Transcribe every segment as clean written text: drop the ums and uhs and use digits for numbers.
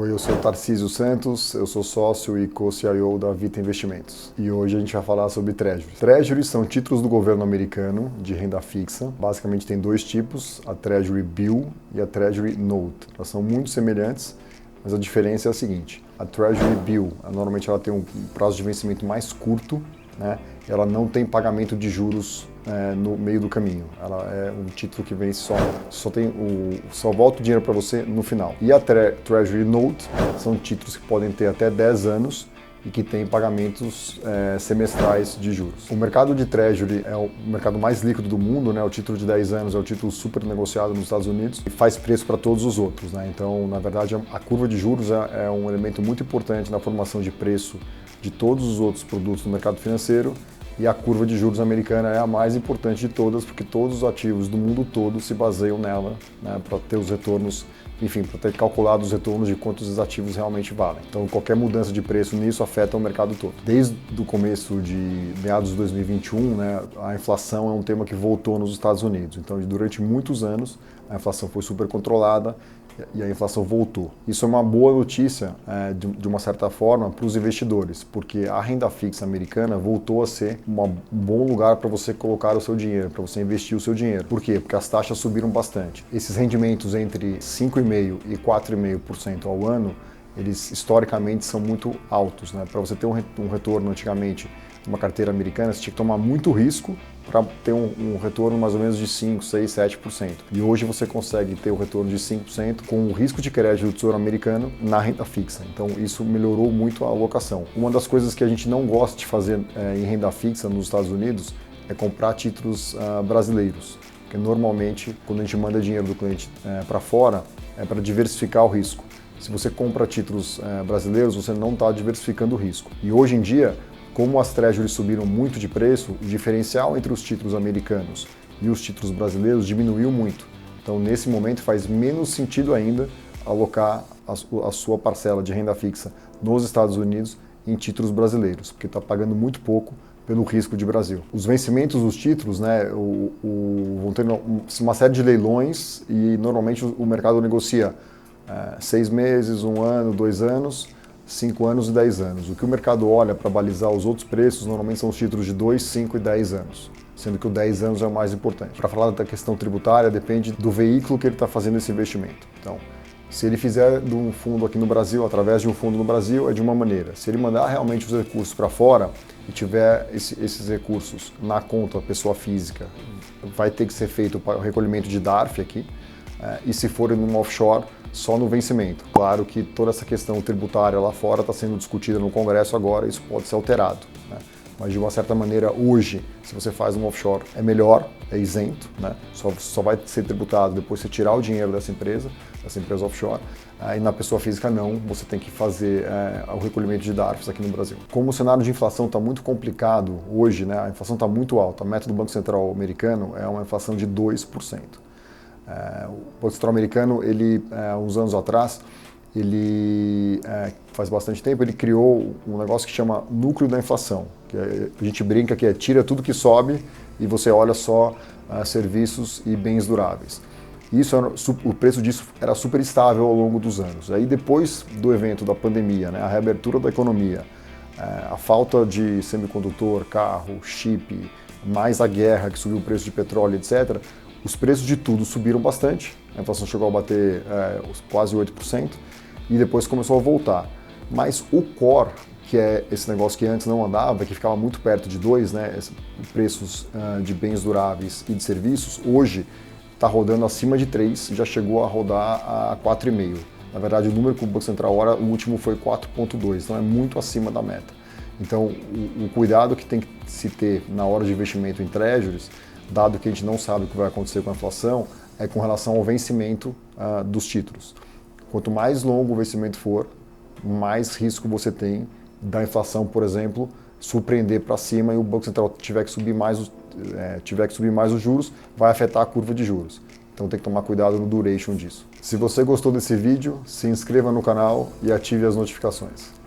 Oi, eu sou Tarcísio Santos, eu sou sócio e co-CIO da Vita Investimentos. E hoje a gente vai falar sobre Treasuries. Treasuries são títulos do governo americano de renda fixa. Basicamente tem dois tipos, a Treasury Bill e a Treasury Note. Elas são muito semelhantes, mas a diferença é a seguinte. A Treasury Bill, normalmente ela tem um prazo de vencimento mais curto, né? Ela não tem pagamento de juros no meio do caminho. Ela é um título que vence só volta o dinheiro para você no final. E a Treasury Note são títulos que podem ter até 10 anos e que têm pagamentos semestrais de juros. O mercado de Treasury é o mercado mais líquido do mundo, né? O título de 10 anos é o título super negociado nos Estados Unidos e faz preço para todos os outros, né? Então, na verdade, a curva de juros é um elemento muito importante na formação de preço de todos os outros produtos do mercado financeiro. E a curva de juros americana é a mais importante de todas, porque todos os ativos do mundo todo se baseiam nela, né, para ter os retornos, enfim, para ter calculado os retornos de quantos os ativos realmente valem. Então, qualquer mudança de preço nisso afeta o mercado todo. Desde o começo de meados de 2021, né, a inflação é um tema que voltou nos Estados Unidos. Então, durante muitos anos, a inflação foi super controlada e a inflação voltou. Isso é uma boa notícia, de uma certa forma, para os investidores, porque a renda fixa americana voltou a ser um bom lugar para você colocar o seu dinheiro, para você investir o seu dinheiro. Por quê? Porque as taxas subiram bastante. Esses rendimentos entre 5,5% e 4,5% ao ano, eles historicamente são muito altos, né? Para você ter um retorno antigamente, uma carteira americana, você tinha que tomar muito risco para ter um retorno mais ou menos de 5%, 6%, 7%. E hoje você consegue ter o retorno de 5% com o risco de crédito do Tesouro Americano na renda fixa. Então isso melhorou muito a alocação. Uma das coisas que a gente não gosta de fazer em renda fixa nos Estados Unidos é comprar títulos brasileiros. Porque normalmente, quando a gente manda dinheiro do cliente para fora, é para diversificar o risco. Se você compra títulos brasileiros, você não está diversificando o risco. E hoje em dia, como as treasuries subiram muito de preço, o diferencial entre os títulos americanos e os títulos brasileiros diminuiu muito. Então, nesse momento, faz menos sentido ainda alocar a sua parcela de renda fixa nos Estados Unidos em títulos brasileiros, porque está pagando muito pouco pelo risco de Brasil. Os vencimentos dos títulos, né, vão ter uma série de leilões e normalmente o mercado negocia 6 meses, 1 ano, 2 anos, 5 anos e 10 anos. O que o mercado olha para balizar os outros preços normalmente são os títulos de 2, 5 e 10 anos, sendo que o 10 anos é o mais importante. Para falar da questão tributária, depende do veículo que ele está fazendo esse investimento. Então, se ele fizer de um fundo aqui no Brasil, através de um fundo no Brasil, é de uma maneira. Se ele mandar realmente os recursos para fora e tiver esses recursos na conta pessoa física, vai ter que ser feito o recolhimento de DARF aqui, e se for em um offshore, só no vencimento. Claro que toda essa questão tributária lá fora está sendo discutida no Congresso agora, isso pode ser alterado, né? Mas de uma certa maneira, hoje, se você faz um offshore, é melhor, é isento, né? Só vai ser tributado depois que você tirar o dinheiro dessa empresa offshore, e na pessoa física não, você tem que fazer o recolhimento de DARFs aqui no Brasil. Como o cenário de inflação está muito complicado hoje, né? A inflação está muito alta, a meta do Banco Central americano é uma inflação de 2%. O Banco Central americano, uns anos atrás, faz bastante tempo, ele criou um negócio que chama núcleo da inflação, que a gente brinca que tira tudo que sobe e você olha só serviços e bens duráveis. O preço disso era super estável ao longo dos anos. Aí depois do evento da pandemia, né, a reabertura da economia, a falta de semicondutor, carro, chip, mais a guerra que subiu o preço de petróleo, etc., os preços de tudo subiram bastante, a inflação chegou a bater quase 8% e depois começou a voltar. Mas o core, que é esse negócio que antes não andava, que ficava muito perto de 2, né, preços de bens duráveis e de serviços, hoje está rodando acima de 3, já chegou a rodar a 4,5. Na verdade, o número que o Banco Central olha, o último foi 4,2, então é muito acima da meta. Então, o cuidado que tem que se ter na hora de investimento em treasuries, dado que a gente não sabe o que vai acontecer com a inflação, é com relação ao vencimento dos títulos. Quanto mais longo o vencimento for, mais risco você tem da inflação, por exemplo, surpreender para cima e o Banco Central tiver que subir mais os juros, vai afetar a curva de juros. Então tem que tomar cuidado no duration disso. Se você gostou desse vídeo, se inscreva no canal e ative as notificações.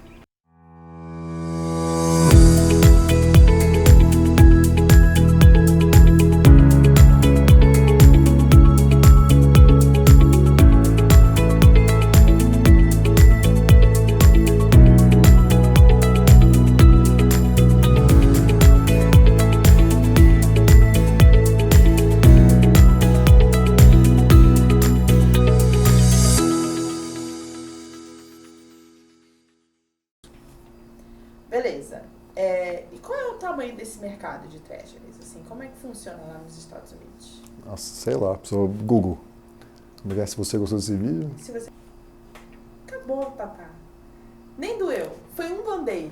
Beleza. E qual é o tamanho desse mercado de treasuries? Assim, como é que funciona lá nos Estados Unidos? Nossa, sei lá, pessoal, Google. Se você gostou desse vídeo... Se você... Acabou, Tatá. Nem doeu. Foi um band-aid.